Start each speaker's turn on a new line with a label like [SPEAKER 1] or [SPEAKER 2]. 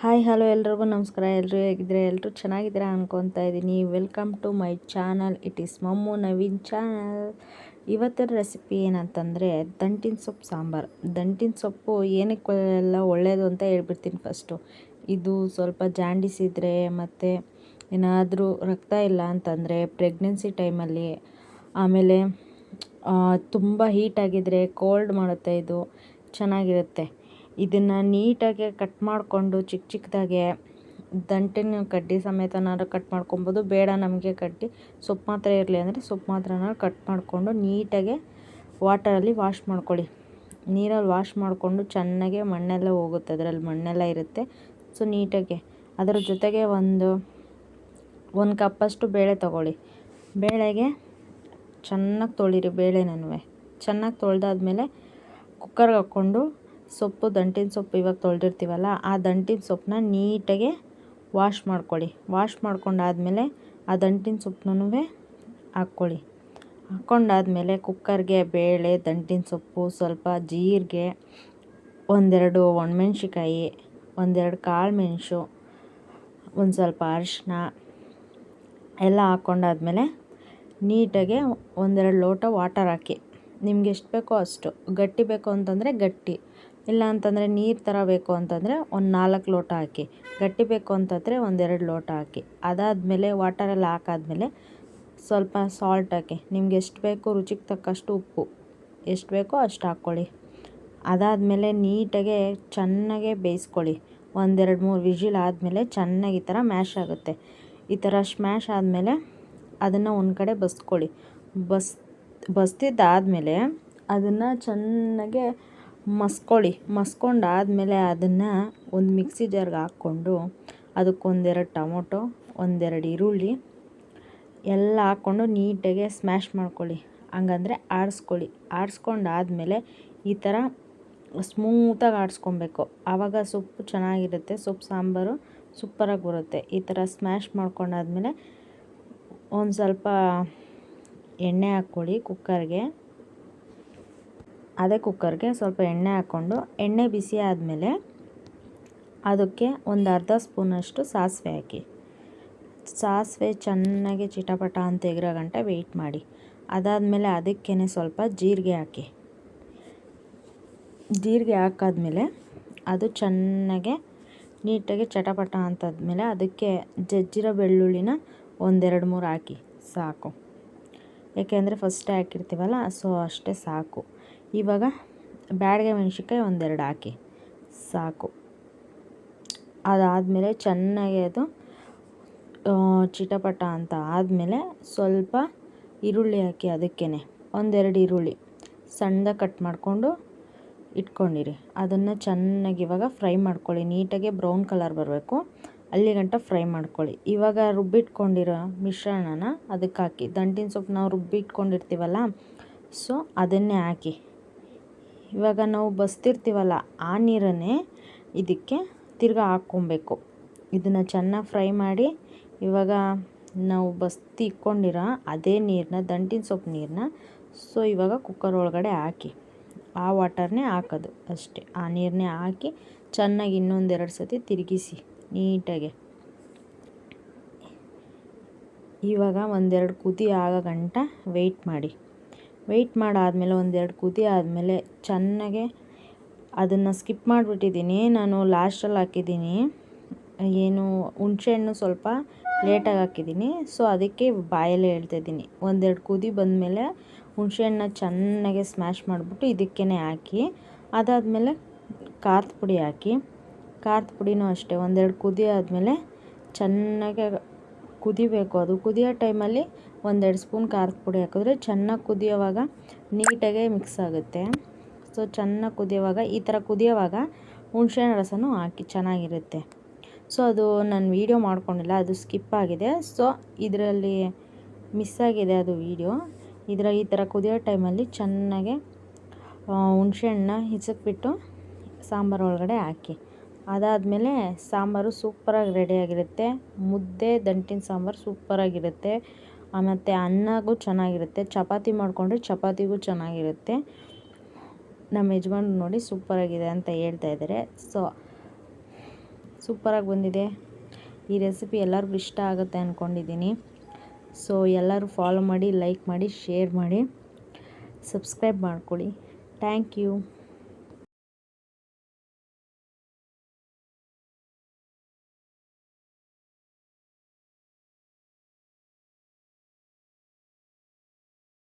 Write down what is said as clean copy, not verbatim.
[SPEAKER 1] Hi hello ಎಲ್ರಿಗೂ ನಮಸ್ಕಾರ. ಎಲ್ಲರೂ ಹೇಗಿದ್ರೆ ಎಲ್ಲರೂ ಚೆನ್ನಾಗಿದ್ದೀರಾ ಅನ್ಕೊತಾ ಇದ್ದೀನಿ. Welcome to my channel. It is Mammu Naveen channel. ಇವತ್ತಿನ ರೆಸಿಪಿ ಏನಂತಂದರೆ ದಂಟಿನ ಸೊಪ್ಪು ಸಾಂಬಾರು. ದಂಟಿನ ಸೊಪ್ಪು ಏನಕ್ಕೆಲ್ಲ ಒಳ್ಳೆಯದು ಅಂತ ಹೇಳ್ಬಿಡ್ತೀನಿ ಫಸ್ಟು. ಇದು ಸ್ವಲ್ಪ ಜಾಂಡಿಸ್ ಇದ್ದರೆ ಮತ್ತು ಏನಾದರೂ ರಕ್ತ ಇಲ್ಲ ಅಂತಂದರೆ ಪ್ರೆಗ್ನೆನ್ಸಿ ಟೈಮಲ್ಲಿ, ಆಮೇಲೆ ತುಂಬ ಹೀಟಾಗಿದ್ದರೆ ಕೋಲ್ಡ್ ಮಾಡುತ್ತೆ. ಇದು ಚೆನ್ನಾಗಿರುತ್ತೆ. ಇದನ್ನು ನೀಟಾಗಿ ಕಟ್ ಮಾಡಿಕೊಂಡು ಚಿಕ್ಕ ಚಿಕ್ಕದಾಗೆ ದಂಟಿನ ಕಡ್ಡಿ ಸಮೇತನಾದ್ರು ಕಟ್ ಮಾಡ್ಕೊಬೋದು. ಬೇಡ ನಮಗೆ ಕಡ್ಡಿ ಸೊಪ್ಪು ಮಾತ್ರ ಇರಲಿ ಅಂದರೆ ಸೊಪ್ಪು ಮಾತ್ರನಾದ್ರು ಕಟ್ ಮಾಡಿಕೊಂಡು ನೀಟಾಗೆ ವಾಟರಲ್ಲಿ ವಾಶ್ ಮಾಡ್ಕೊಳ್ಳಿ. ನೀರಲ್ಲಿ ವಾಶ್ ಮಾಡಿಕೊಂಡು ಚೆನ್ನಾಗೆ ಮಣ್ಣೆಲ್ಲ ಹೋಗುತ್ತೆ, ಅದರಲ್ಲಿ ಮಣ್ಣೆಲ್ಲ ಇರುತ್ತೆ. ಸೊ ನೀಟಾಗೆ ಅದರ ಜೊತೆಗೆ ಒಂದು ಕಪ್ಪಷ್ಟು ಬೇಳೆ ತೊಗೊಳ್ಳಿ. ಬೇಳೆಗೆ ಚೆನ್ನಾಗಿ ತೊಳಿರಿ. ಬೇಳೆನೂ ಚೆನ್ನಾಗಿ ತೊಳೆದಾದ್ಮೇಲೆ ಕುಕ್ಕರ್ಗೆ ಹಾಕ್ಕೊಂಡು ಸೊಪ್ಪು, ದಂಟಿನ ಸೊಪ್ಪು ಇವಾಗ ತೊಳೆದಿರ್ತೀವಲ್ಲ ಆ ದಂಟಿನ ಸೊಪ್ಪನ್ನ ನೀಟಾಗೆ ವಾಶ್ ಮಾಡ್ಕೊಳ್ಳಿ. ವಾಶ್ ಮಾಡ್ಕೊಂಡಾದ್ಮೇಲೆ ಆ ದಂಟಿನ ಸೊಪ್ಪನ್ನೂ ಹಾಕ್ಕೊಳ್ಳಿ. ಹಾಕ್ಕೊಂಡಾದ್ಮೇಲೆ ಕುಕ್ಕರ್ಗೆ ಬೇಳೆ, ದಂಟಿನ ಸೊಪ್ಪು, ಸ್ವಲ್ಪ ಜೀರಿಗೆ, ಒಂದೆರಡು ಒಣಮೆಣ್ಸಿಕಾಯಿ, ಒಂದೆರಡು ಕಾಳು ಮೆಣಸು, ಒಂದು ಸ್ವಲ್ಪ ಅರಿಶಿನ ಎಲ್ಲ ಹಾಕ್ಕೊಂಡಾದ್ಮೇಲೆ ನೀಟಾಗೆ ಒಂದೆರಡು ಲೋಟ ವಾಟರ್ ಹಾಕಿ. ನಿಮ್ಗೆ ಎಷ್ಟು ಬೇಕೋ ಅಷ್ಟು. ಗಟ್ಟಿ ಬೇಕು ಅಂತಂದರೆ ಗಟ್ಟಿ, ಇಲ್ಲ ಅಂತಂದರೆ ನೀರು ಥರ ಬೇಕು ಅಂತಂದರೆ ಒಂದು 4 ಲೋಟ ಹಾಕಿ. ಗಟ್ಟಿ ಬೇಕು ಅಂತಂದರೆ ಒಂದೆರಡು ಲೋಟ ಹಾಕಿ. ಅದಾದಮೇಲೆ ವಾಟರೆಲ್ಲ ಹಾಕಾದ್ಮೇಲೆ ಸ್ವಲ್ಪ ಸಾಲ್ಟ್ ಹಾಕಿ. ನಿಮ್ಗೆ ಎಷ್ಟು ಬೇಕು ರುಚಿಗೆ ತಕ್ಕಷ್ಟು ಉಪ್ಪು ಎಷ್ಟು ಬೇಕೋ ಅಷ್ಟು ಹಾಕ್ಕೊಳ್ಳಿ. ಅದಾದಮೇಲೆ ನೀಟಾಗೆ ಚೆನ್ನಾಗೆ ಬೇಯಿಸ್ಕೊಳ್ಳಿ. 1-2-3 ವಿಜಿಲ್ ಆದಮೇಲೆ ಚೆನ್ನಾಗಿ ಈ ಥರ ಮ್ಯಾಶ್ ಆಗುತ್ತೆ. ಈ ಥರ ಸ್ಮ್ಯಾಶ್ ಆದಮೇಲೆ ಅದನ್ನು ಒಂದು ಕಡೆ ಬಸ್ಕೊಳ್ಳಿ. ಬಸ್ತಿದ್ದಾದಮೇಲೆ ಅದನ್ನು ಚೆನ್ನಾಗೆ ಮಸ್ಕೊಂಡಾದಮೇಲೆ ಅದನ್ನು ಒಂದು ಮಿಕ್ಸಿ ಜಾರ್ಗೆ ಹಾಕ್ಕೊಂಡು ಅದಕ್ಕೊಂದೆರಡು ಟೊಮೊಟೊ, ಒಂದೆರಡು ಈರುಳ್ಳಿ ಎಲ್ಲ ಹಾಕ್ಕೊಂಡು ನೀಟಾಗೆ ಸ್ಮ್ಯಾಶ್ ಮಾಡ್ಕೊಳ್ಳಿ. ಹಂಗಂದರೆ ಆಡಿಸ್ಕೊಳ್ಳಿ. ಆಡಿಸ್ಕೊಂಡಾದ್ಮೇಲೆ ಈ ಥರ ಸ್ಮೂತಾಗಿ ಆಡಿಸ್ಕೊಬೇಕು. ಆವಾಗ ಸೊಪ್ಪು ಚೆನ್ನಾಗಿರುತ್ತೆ. ಸೊಪ್ಪು ಸಾಂಬಾರು ಸೂಪರಾಗಿ ಬರುತ್ತೆ. ಈ ಥರ ಸ್ಮ್ಯಾಶ್ ಮಾಡ್ಕೊಂಡಾದ್ಮೇಲೆ ಒಂದು ಸ್ವಲ್ಪ ಎಣ್ಣೆ ಹಾಕ್ಕೊಳ್ಳಿ ಕುಕ್ಕರ್ಗೆ. ಅದೇ ಕುಕ್ಕರ್ಗೆ ಸ್ವಲ್ಪ ಎಣ್ಣೆ ಹಾಕ್ಕೊಂಡು ಎಣ್ಣೆ ಬಿಸಿ ಆದಮೇಲೆ ಅದಕ್ಕೆ ಒಂದು ಅರ್ಧ ಸ್ಪೂನಷ್ಟು ಸಾಸಿವೆ ಹಾಕಿ. ಸಾಸಿವೆ ಚೆನ್ನಾಗಿ ಚಿಟಪಟ ಅಂತ ಎಗರೋ ಗಂಟ ವೆಯ್ಟ್ ಮಾಡಿ. ಅದಾದಮೇಲೆ ಅದಕ್ಕೇ ಸ್ವಲ್ಪ ಜೀರಿಗೆ ಹಾಕಿ. ಜೀರಿಗೆ ಹಾಕಾದ್ಮೇಲೆ ಅದು ಚೆನ್ನಾಗೆ ನೀಟಾಗಿ ಚಟಪಟ ಅಂತಾದ್ಮೇಲೆ ಅದಕ್ಕೆ ಜಜ್ಜಿರೋ ಬೆಳ್ಳುಳ್ಳಿನ 1-2-3 ಹಾಕಿ ಸಾಕು. ಏಕೆಂದರೆ ಫಸ್ಟೇ ಹಾಕಿರ್ತೀವಲ್ಲ, ಸೊ ಅಷ್ಟೇ ಸಾಕು. ಇವಾಗ ಬ್ಯಾಡಗೆ ಮೆಣಸಿನ್ಕಾಯಿ 1-2 ಹಾಕಿ ಸಾಕು. ಅದಾದಮೇಲೆ ಚೆನ್ನಾಗಿ ಅದು ಚಿಟಪಟ ಅಂತ ಆದಮೇಲೆ ಸ್ವಲ್ಪ ಈರುಳ್ಳಿ ಹಾಕಿ. ಅದಕ್ಕೇ 1-2 ಈರುಳ್ಳಿ ಸಣ್ಣದಾಗಿ ಕಟ್ ಮಾಡಿಕೊಂಡು ಇಟ್ಕೊಂಡಿರಿ. ಅದನ್ನು ಚೆನ್ನಾಗಿ ಇವಾಗ ಫ್ರೈ ಮಾಡ್ಕೊಳ್ಳಿ. ನೀಟಾಗಿ ಬ್ರೌನ್ ಕಲರ್ ಬರಬೇಕು, ಅಲ್ಲಿ ಗಂಟ ಫ್ರೈ ಮಾಡ್ಕೊಳ್ಳಿ. ಇವಾಗ ರುಬ್ಬಿಟ್ಕೊಂಡಿರೋ ಮಿಶ್ರಣನ ಅದಕ್ಕೆ ಹಾಕಿ. ದಂಟಿನ ಸೊಪ್ಪು ನಾವು ರುಬ್ಬಿಟ್ಕೊಂಡಿರ್ತೀವಲ್ಲ, ಸೊ ಅದನ್ನೇ ಹಾಕಿ. ಇವಾಗ ನಾವು ಬಸ್ತಿರ್ತೀವಲ್ಲ ಆ ನೀರನ್ನೇ ಇದಕ್ಕೆ ತಿರ್ಗಾ ಹಾಕ್ಕೊಬೇಕು. ಇದನ್ನು ಚೆನ್ನಾಗಿ ಫ್ರೈ ಮಾಡಿ ಇವಾಗ ನಾವು ಬಸ್ತಿ ಇಟ್ಕೊಂಡಿರೋ ಅದೇ ನೀರನ್ನ, ದಂಟಿನ ಸೊಪ್ಪು ನೀರನ್ನ ಸೊ ಇವಾಗ ಕುಕ್ಕರ್ ಒಳಗಡೆ ಹಾಕಿ. ಆ ವಾಟರ್ನೇ ಹಾಕೋದು ಅಷ್ಟೇ. ಆ ನೀರನ್ನೇ ಹಾಕಿ ಚೆನ್ನಾಗಿ ಇನ್ನೊಂದೆರಡು ಸತಿ ತಿರುಗಿಸಿ ನೀಟಾಗೆ. ಇವಾಗ ಒಂದೆರಡು ಕುದಿ ಆಗೋ ಗಂಟ ವೆಯ್ಟ್ ಮಾಡಿ. ವೆಯ್ಟ್ ಮಾಡಾದಮೇಲೆ ಒಂದೆರಡು ಕುದಿ ಆದಮೇಲೆ ಚೆನ್ನಾಗೆ ಅದನ್ನು ಸ್ಕಿಪ್ ಮಾಡಿಬಿಟ್ಟಿದ್ದೀನಿ ನಾನು. ಲಾಸ್ಟಲ್ಲಿ ಹಾಕಿದ್ದೀನಿ. ಏನು ಹುಣಸೆಹಣ್ಣು ಸ್ವಲ್ಪ ಲೇಟಾಗಿ ಹಾಕಿದ್ದೀನಿ, ಸೊ ಅದಕ್ಕೆ ಬಾಯಲ್ಲೇ ಹೇಳ್ತಾಯಿದ್ದೀನಿ. ಒಂದೆರಡು ಕುದಿ ಬಂದಮೇಲೆ ಹುಣಸೆಹಣ್ಣು ಚೆನ್ನಾಗೆ ಸ್ಮ್ಯಾಶ್ ಮಾಡಿಬಿಟ್ಟು ಇದಕ್ಕೇ ಹಾಕಿ. ಅದಾದಮೇಲೆ ಖಾರದ ಪುಡಿ ಹಾಕಿ. ಖಾರದ ಪುಡಿನೂ ಅಷ್ಟೇ ಒಂದೆರಡು ಕುದಿ ಆದಮೇಲೆ ಚೆನ್ನಾಗೆ ಕುದಿಬೇಕು. ಅದು ಕುದಿಯೋ ಟೈಮಲ್ಲಿ 1-2 ಸ್ಪೂನ್ ಖಾರದ ಪುಡಿ ಹಾಕಿದ್ರೆ ಚೆನ್ನಾಗಿ ಕುದಿಯೋವಾಗ ನೀಟಾಗೆ ಮಿಕ್ಸ್ ಆಗುತ್ತೆ. ಸೊ ಚೆನ್ನಾಗಿ ಕುದಿಯೋವಾಗ, ಈ ಥರ ಕುದಿಯೋವಾಗ ಹುಣಸೆಹಣ್ಣು ರಸನೂ ಹಾಕಿ ಚೆನ್ನಾಗಿರುತ್ತೆ. ಸೊ ಅದು ನಾನು ವೀಡಿಯೋ ಮಾಡ್ಕೊಂಡಿಲ್ಲ, ಅದು ಸ್ಕಿಪ್ ಆಗಿದೆ. ಸೊ ಇದರಲ್ಲಿ ಮಿಸ್ ಆಗಿದೆ ಅದು ವೀಡಿಯೋ. ಈ ಥರ ಕುದಿಯೋ ಟೈಮಲ್ಲಿ ಚೆನ್ನಾಗೆ ಹುಣಸೆಹಣ್ಣನ್ನ ಹಿಚಕ್ಬಿಟ್ಟು ಸಾಂಬಾರು ಒಳಗಡೆ ಹಾಕಿ. ಅದಾದಮೇಲೆ ಸಾಂಬಾರು ಸೂಪರಾಗಿ ರೆಡಿಯಾಗಿರುತ್ತೆ. ಮುದ್ದೆ, ದಂಟಿನ ಸಾಂಬಾರು ಸೂಪರಾಗಿರುತ್ತೆ. ಮತ್ತು ಅನ್ನಗೂ ಚೆನ್ನಾಗಿರುತ್ತೆ. ಚಪಾತಿ ಮಾಡಿಕೊಂಡ್ರೆ ಚಪಾತಿಗೂ ಚೆನ್ನಾಗಿರುತ್ತೆ. ನಮ್ಮ ಯಜಮಾನ್ರು ನೋಡಿ ಸೂಪರಾಗಿದೆ ಅಂತ ಹೇಳ್ತಾ ಇದ್ದಾರೆ. ಸೂಪರಾಗಿ ಬಂದಿದೆ. ಈ ರೆಸಿಪಿ ಎಲ್ಲರಿಗೂ ಇಷ್ಟ ಆಗುತ್ತೆ ಅಂದ್ಕೊಂಡಿದ್ದೀನಿ. ಸೊ ಎಲ್ಲರೂ ಫಾಲೋ ಮಾಡಿ, ಲೈಕ್ ಮಾಡಿ, ಶೇರ್ ಮಾಡಿ, ಸಬ್ಸ್ಕ್ರೈಬ್ ಮಾಡ್ಕೊಳ್ಳಿ. Thank you.